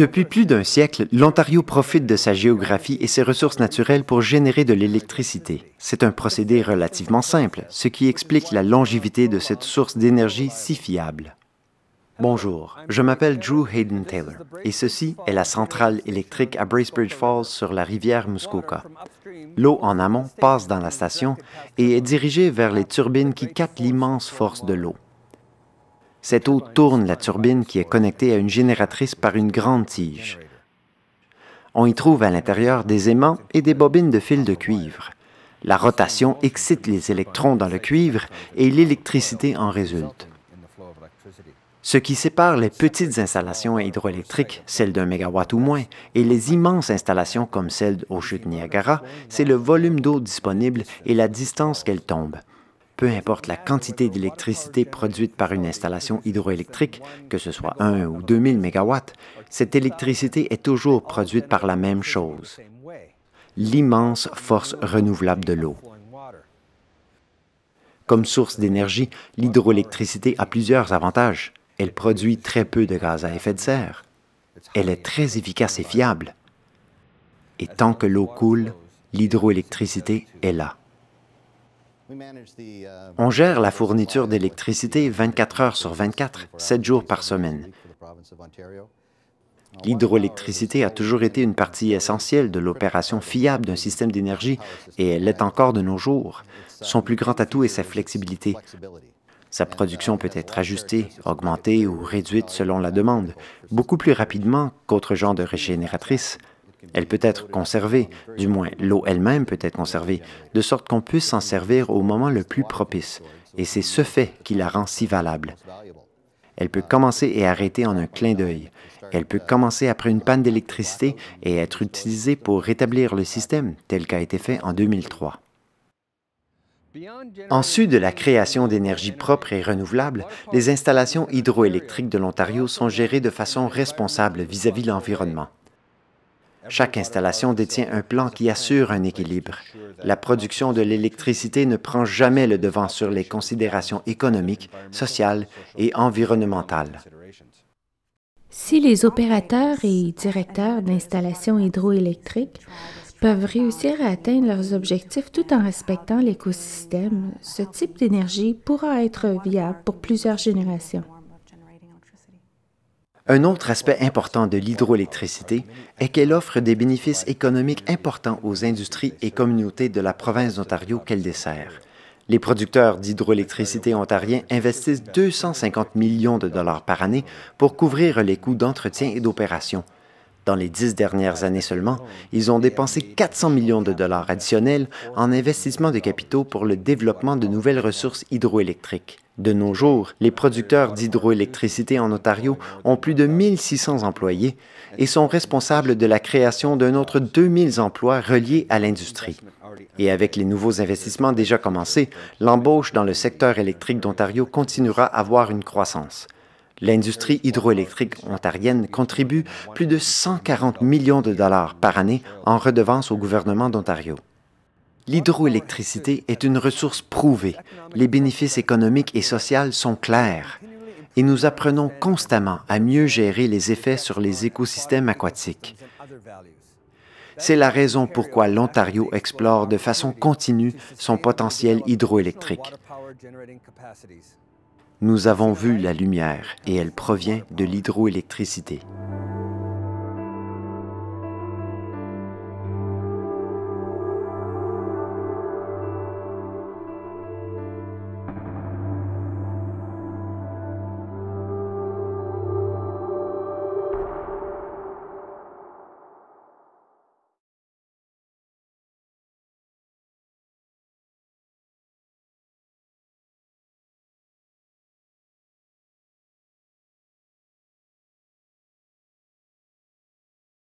Depuis plus d'un siècle, l'Ontario profite de sa géographie et ses ressources naturelles pour générer de l'électricité. C'est un procédé relativement simple, ce qui explique la longévité de cette source d'énergie si fiable. Bonjour, je m'appelle Drew Hayden Taylor et ceci est la centrale électrique à Bracebridge Falls sur la rivière Muskoka. L'eau en amont passe dans la station et est dirigée vers les turbines qui captent l'immense force de l'eau. Cette eau tourne la turbine qui est connectée à une génératrice par une grande tige. On y trouve à l'intérieur des aimants et des bobines de fil de cuivre. La rotation excite les électrons dans le cuivre et l'électricité en résulte. Ce qui sépare les petites installations hydroélectriques, celles d'1 mégawatt ou moins, et les immenses installations comme celle aux chutes Niagara, c'est le volume d'eau disponible et la distance qu'elle tombe. Peu importe la quantité d'électricité produite par une installation hydroélectrique, que ce soit 1 ou 2000 mégawatts, cette électricité est toujours produite par la même chose, l'immense force renouvelable de l'eau. Comme source d'énergie, l'hydroélectricité a plusieurs avantages. Elle produit très peu de gaz à effet de serre. Elle est très efficace et fiable. Et tant que l'eau coule, l'hydroélectricité est là. On gère la fourniture d'électricité 24 heures sur 24, 7 jours par semaine. L'hydroélectricité a toujours été une partie essentielle de l'opération fiable d'un système d'énergie et elle l'est encore de nos jours. Son plus grand atout est sa flexibilité. Sa production peut être ajustée, augmentée ou réduite selon la demande, beaucoup plus rapidement qu'autre genre de régénératrice. Elle peut être conservée, du moins l'eau elle-même peut être conservée, de sorte qu'on puisse s'en servir au moment le plus propice, et c'est ce fait qui la rend si valable. Elle peut commencer et arrêter en un clin d'œil. Elle peut commencer après une panne d'électricité et être utilisée pour rétablir le système, tel qu'a été fait en 2003. En sus de la création d'énergie propre et renouvelable, les installations hydroélectriques de l'Ontario sont gérées de façon responsable vis-à-vis de l'environnement. Chaque installation détient un plan qui assure un équilibre. La production de l'électricité ne prend jamais le devant sur les considérations économiques, sociales et environnementales. Si les opérateurs et directeurs d'installations hydroélectriques peuvent réussir à atteindre leurs objectifs tout en respectant l'écosystème, ce type d'énergie pourra être viable pour plusieurs générations. Un autre aspect important de l'hydroélectricité est qu'elle offre des bénéfices économiques importants aux industries et communautés de la province d'Ontario qu'elle dessert. Les producteurs d'hydroélectricité ontariens investissent 250 millions de dollars par année pour couvrir les coûts d'entretien et d'opération. Dans les 10 dernières années seulement, ils ont dépensé 400 millions de dollars additionnels en investissement de capitaux pour le développement de nouvelles ressources hydroélectriques. De nos jours, les producteurs d'hydroélectricité en Ontario ont plus de 1600 employés et sont responsables de la création d'un autre 2000 emplois reliés à l'industrie. Et avec les nouveaux investissements déjà commencés, l'embauche dans le secteur électrique d'Ontario continuera à avoir une croissance. L'industrie hydroélectrique ontarienne contribue plus de 140 millions de dollars par année en redevances au gouvernement d'Ontario. L'hydroélectricité est une ressource prouvée. Les bénéfices économiques et sociaux sont clairs. Et nous apprenons constamment à mieux gérer les effets sur les écosystèmes aquatiques. C'est la raison pourquoi l'Ontario explore de façon continue son potentiel hydroélectrique. Nous avons vu la lumière et elle provient de l'hydroélectricité.